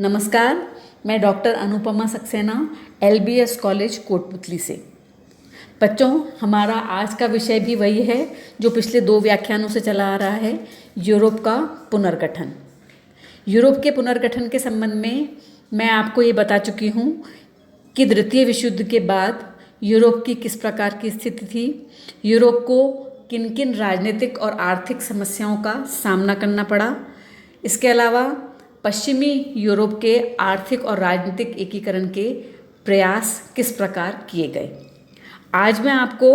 नमस्कार, मैं doctor Anupama Saxena LBS college Kotputli से। बच्चों, हमारा आज का विषय भी वही है जो पिछले 2 व्याख्यानों से चला आ रहा है, यूरोप का पुनर्गठन। यूरोप के पुनर्गठन के संबंध में मैं आपको ये बता चुकी हूँ कि द्वितीय विश्व युद्ध के बाद यूरोप की किस प्रकार की स्थिति थी, यूरोप को किन किन राजनीतिक और आर्थिक समस्याओं का सामना करना पड़ा। इसके अलावा पश्चिमी यूरोप के आर्थिक और राजनीतिक एकीकरण के प्रयास किस प्रकार किए गए। आज मैं आपको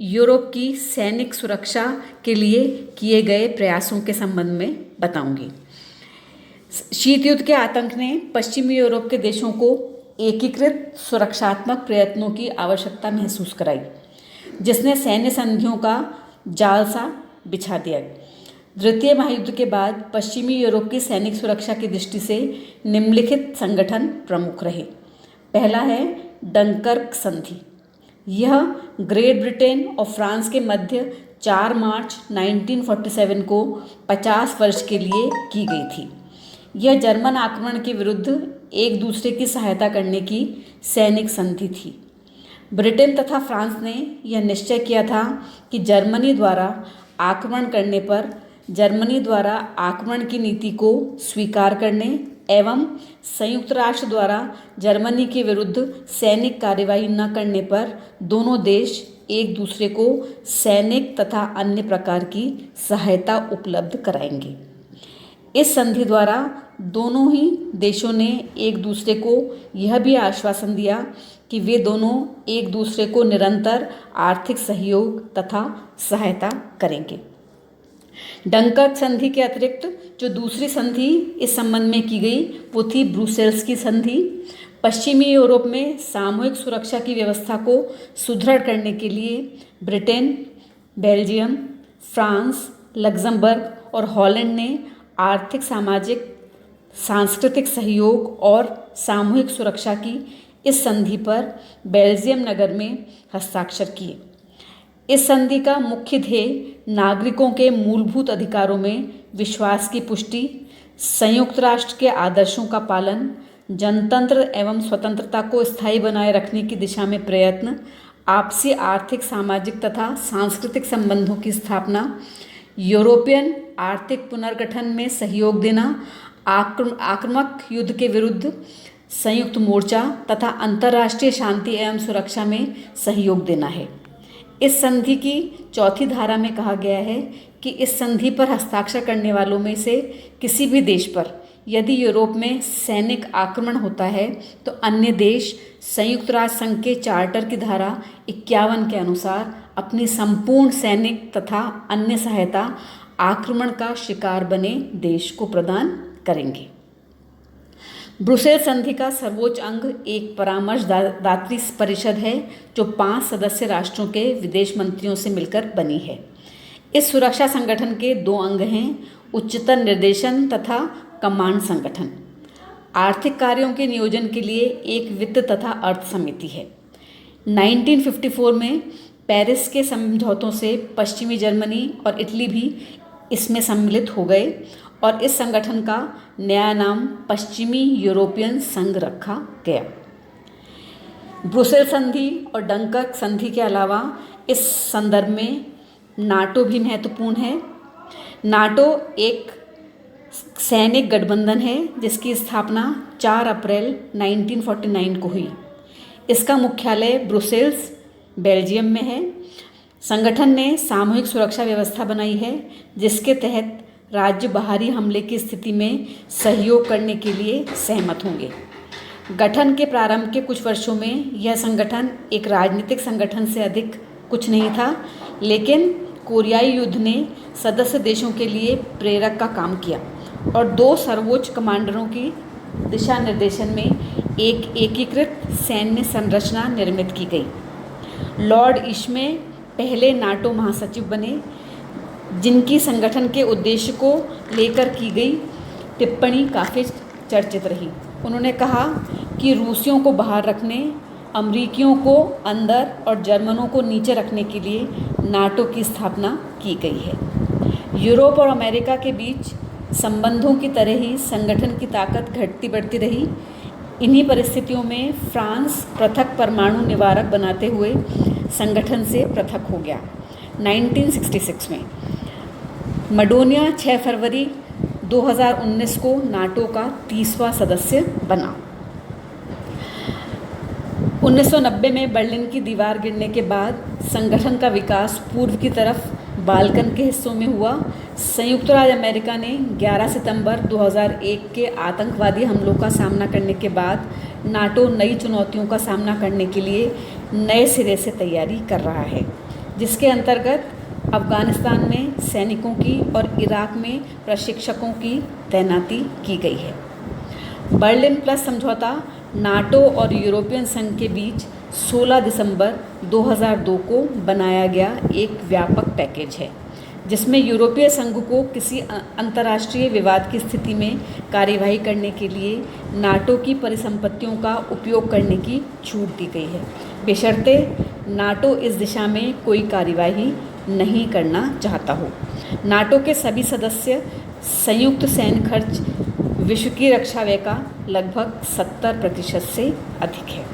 यूरोप की सैनिक सुरक्षा के लिए किए गए प्रयासों के संबंध में बताऊंगी। शीत युद्ध के आतंक ने पश्चिमी यूरोप के देशों को एकीकृत सुरक्षात्मक प्रयत्नों की आवश्यकता महसूस कराई, जिसने सैन्य संधियों का जाल सा बिछा दिया। द्वितीय महायुद्ध के बाद पश्चिमी यूरोप की सैनिक सुरक्षा की दृष्टि से निम्नलिखित संगठन प्रमुख रहे। पहला है डंकर्क संधि। यह ग्रेट ब्रिटेन और फ्रांस के मध्य 4 मार्च 1947 को 50 वर्ष के लिए की गई थी। यह जर्मन आक्रमण के विरुद्ध एक दूसरे की सहायता करने की सैनिक संधि थी। ब्रिटेन तथा फ्रांस ने यह निश्चय किया था कि जर्मनी द्वारा आक्रमण की नीति को स्वीकार करने एवं संयुक्त राष्ट्र द्वारा जर्मनी के विरुद्ध सैनिक कार्यवाही न करने पर दोनों देश एक दूसरे को सैनिक तथा अन्य प्रकार की सहायता उपलब्ध कराएंगे। इस संधि द्वारा दोनों ही देशों ने एक दूसरे को यह भी आश्वासन दिया कि वे दोनों एक दूसरे को निरंतर आर्थिक सहयोग तथा सहायता करेंगे। डंकर्क संधि के अतिरिक्त जो दूसरी संधि इस संबंध में की गई वो थी ब्रुसेल्स की संधि। पश्चिमी यूरोप में सामूहिक सुरक्षा की व्यवस्था को सुदृढ़ करने के लिए ब्रिटेन, बेल्जियम, फ्रांस, लग्जमबर्ग और हॉलैंड ने आर्थिक, सामाजिक, सांस्कृतिक सहयोग और सामूहिक सुरक्षा की इस संधि पर बेल्जियम नगर में हस्ताक्षर किए। इस संधि का मुख्य ध्येय नागरिकों के मूलभूत अधिकारों में विश्वास की पुष्टि, संयुक्त राष्ट्र के आदर्शों का पालन, जनतंत्र एवं स्वतंत्रता को स्थायी बनाए रखने की दिशा में प्रयत्न, आपसी आर्थिक, सामाजिक तथा सांस्कृतिक संबंधों की स्थापना, यूरोपियन आर्थिक पुनर्गठन में सहयोग देना, आक्रामक युद्ध के विरुद्ध संयुक्त मोर्चा तथा अंतर्राष्ट्रीय शांति एवं सुरक्षा में सहयोग देना है। इस संधि की चौथी धारा में कहा गया है कि इस संधि पर हस्ताक्षर करने वालों में से किसी भी देश पर यदि यूरोप में सैनिक आक्रमण होता है तो अन्य देश संयुक्त राष्ट्र संघ के चार्टर की धारा 51 के अनुसार अपनी संपूर्ण सैनिक तथा अन्य सहायता आक्रमण का शिकार बने देश को प्रदान करेंगे। ब्रुसेल्स संधि का सर्वोच्च अंग एक परामर्शदात्री परिषद है जो 5 सदस्य राष्ट्रों के विदेश मंत्रियों से मिलकर बनी है। इस सुरक्षा संगठन के 2 अंग हैं, उच्चतर निर्देशन तथा कमांड संगठन। आर्थिक कार्यों के नियोजन के लिए एक वित्त तथा अर्थ समिति है। 1954 में पेरिस के समझौतों से पश्चिमी जर्मनी और इटली भी इसमें सम्मिलित हो गए और इस संगठन का नया नाम पश्चिमी यूरोपियन संघ रखा गया। ब्रुसेल्स संधि और डंकर्क संधि के अलावा इस संदर्भ में नाटो भी महत्वपूर्ण है। नाटो एक सैनिक गठबंधन है जिसकी स्थापना 4 अप्रैल 1949 को हुई। इसका मुख्यालय ब्रुसेल्स, बेल्जियम में है। संगठन ने सामूहिक सुरक्षा व्यवस्था बनाई है जिसके तहत राज्य बाहरी हमले की स्थिति में सहयोग करने के लिए सहमत होंगे। गठन के प्रारंभ के कुछ वर्षों में यह संगठन एक राजनीतिक संगठन से अधिक कुछ नहीं था, लेकिन कोरियाई युद्ध ने सदस्य देशों के लिए प्रेरक का काम किया और 2 सर्वोच्च कमांडरों की दिशा निर्देशन में एक एकीकृत सैन्य संरचना निर्मित की गई। लॉर्ड इश्मे पहले नाटो महासचिव बने, जिनकी संगठन के उद्देश्य को लेकर की गई टिप्पणी काफ़ी चर्चित रही। उन्होंने कहा कि रूसियों को बाहर रखने, अमरीकियों को अंदर और जर्मनों को नीचे रखने के लिए नाटो की स्थापना की गई है। यूरोप और अमेरिका के बीच संबंधों की तरह ही संगठन की ताकत घटती बढ़ती रही। इन्हीं परिस्थितियों में फ्रांस पृथक परमाणु निवारक बनाते हुए संगठन से पृथक हो गया। 1966 में मडोनिया 6 फरवरी 2019 को नाटो का 30वां सदस्य बना। 1990 में बर्लिन की दीवार गिरने के बाद संगठन का विकास पूर्व की तरफ बाल्कन के हिस्सों में हुआ। संयुक्त राज्य अमेरिका ने 11 सितंबर 2001 के आतंकवादी हमलों का सामना करने के बाद नाटो नई चुनौतियों का सामना करने के लिए नए सिरे से तैयारी कर रहा है, जिसके अंतर्गत अफगानिस्तान में सैनिकों की और इराक में प्रशिक्षकों की तैनाती की गई है। बर्लिन प्लस समझौता नाटो और यूरोपियन संघ के बीच 16 दिसंबर 2002 को बनाया गया एक व्यापक पैकेज है, जिसमें यूरोपीय संघ को किसी अंतर्राष्ट्रीय विवाद की स्थिति में कार्यवाही करने के लिए नाटो की परिसंपत्तियों का उपयोग करने की छूट दी गई है, बशर्ते नाटो इस दिशा में कोई कार्यवाही नहीं करना चाहता हो। नाटो के सभी सदस्य संयुक्त सैन्य खर्च विश्व की रक्षा व्यय का लगभग 70% से अधिक है।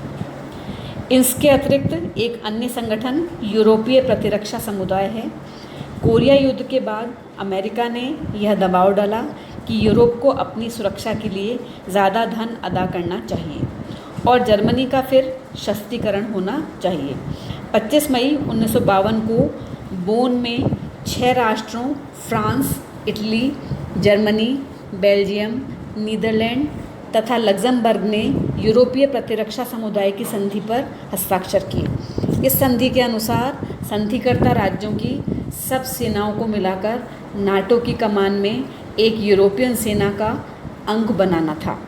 इसके अतिरिक्त एक अन्य संगठन यूरोपीय प्रतिरक्षा समुदाय है। कोरिया युद्ध के बाद अमेरिका ने यह दबाव डाला कि यूरोप को अपनी सुरक्षा के लिए ज़्यादा धन अदा करना चाहिए और जर्मनी का फिर शस्त्रीकरण होना चाहिए। 25 मई 1952 को बोन में 6 राष्ट्रों France, Italy, Germany, Belgium, Netherland तथा लग्जमबर्ग ने यूरोपीय प्रतिरक्षा समुदाय की संधि पर हस्ताक्षर किए। इस संधि के अनुसार संधिकर्ता राज्यों की सब सेनाओं को मिलाकर नाटो की कमान में एक यूरोपियन सेना का अंग बनाना था।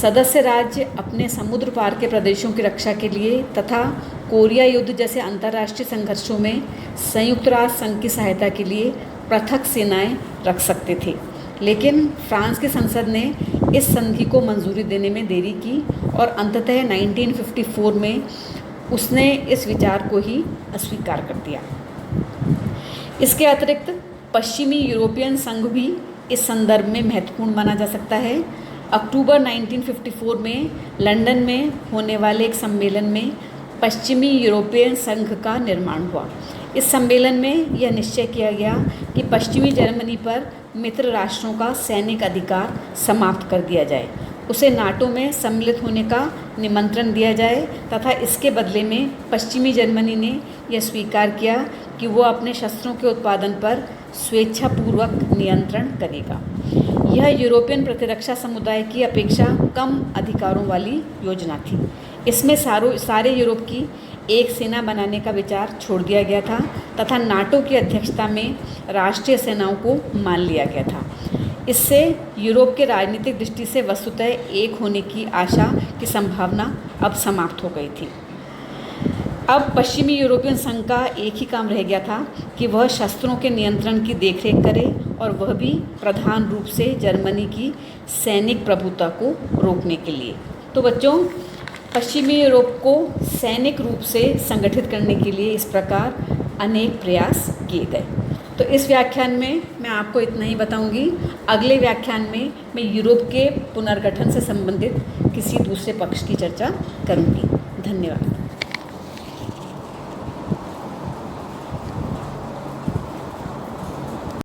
सदस्य राज्य अपने समुद्र पार के प्रदेशों की रक्षा के लिए तथा कोरिया युद्ध जैसे अंतर्राष्ट्रीय संघर्षों में संयुक्त राष्ट्र संघ की सहायता के लिए पृथक सेनाएं रख सकते थे, लेकिन फ्रांस की संसद ने इस संधि को मंजूरी देने में देरी की और अंततः 1954 में उसने इस विचार को ही अस्वीकार कर दिया। इसके अतिरिक्त पश्चिमी यूरोपियन संघ भी इस संदर्भ में महत्वपूर्ण माना जा सकता है। अक्टूबर 1954 में लंदन में होने वाले एक सम्मेलन में पश्चिमी यूरोपियन संघ का निर्माण हुआ। इस सम्मेलन में यह निश्चय किया गया कि पश्चिमी जर्मनी पर मित्र राष्ट्रों का सैनिक अधिकार समाप्त कर दिया जाए, उसे नाटो में सम्मिलित होने का निमंत्रण दिया जाए तथा इसके बदले में पश्चिमी जर्मनी ने यह स्वीकार किया कि वो अपने शस्त्रों के उत्पादन पर स्वेच्छापूर्वक नियंत्रण करेगा। यह यूरोपियन प्रतिरक्षा समुदाय की अपेक्षा कम अधिकारों वाली योजना थी। इसमें सारे यूरोप की एक सेना बनाने का विचार छोड़ दिया गया था तथा नाटो की अध्यक्षता में राष्ट्रीय सेनाओं को मान लिया गया था। इससे यूरोप के राजनीतिक दृष्टि से वस्तुतः एक होने की आशा की संभावना अब समाप्त हो गई थी। अब पश्चिमी यूरोपियन संघ का एक ही काम रह गया था कि वह शस्त्रों के नियंत्रण की देखरेख करे और वह भी प्रधान रूप से जर्मनी की सैनिक प्रभुता को रोकने के लिए। तो बच्चों, पश्चिमी यूरोप को सैनिक रूप से संगठित करने के लिए इस प्रकार अनेक प्रयास किए गए। तो इस व्याख्यान में मैं आपको इतना ही बताऊंगी। अगले व्याख्यान में मैं यूरोप के पुनर्गठन से संबंधित किसी दूसरे पक्ष की चर्चा करूंगी। धन्यवाद।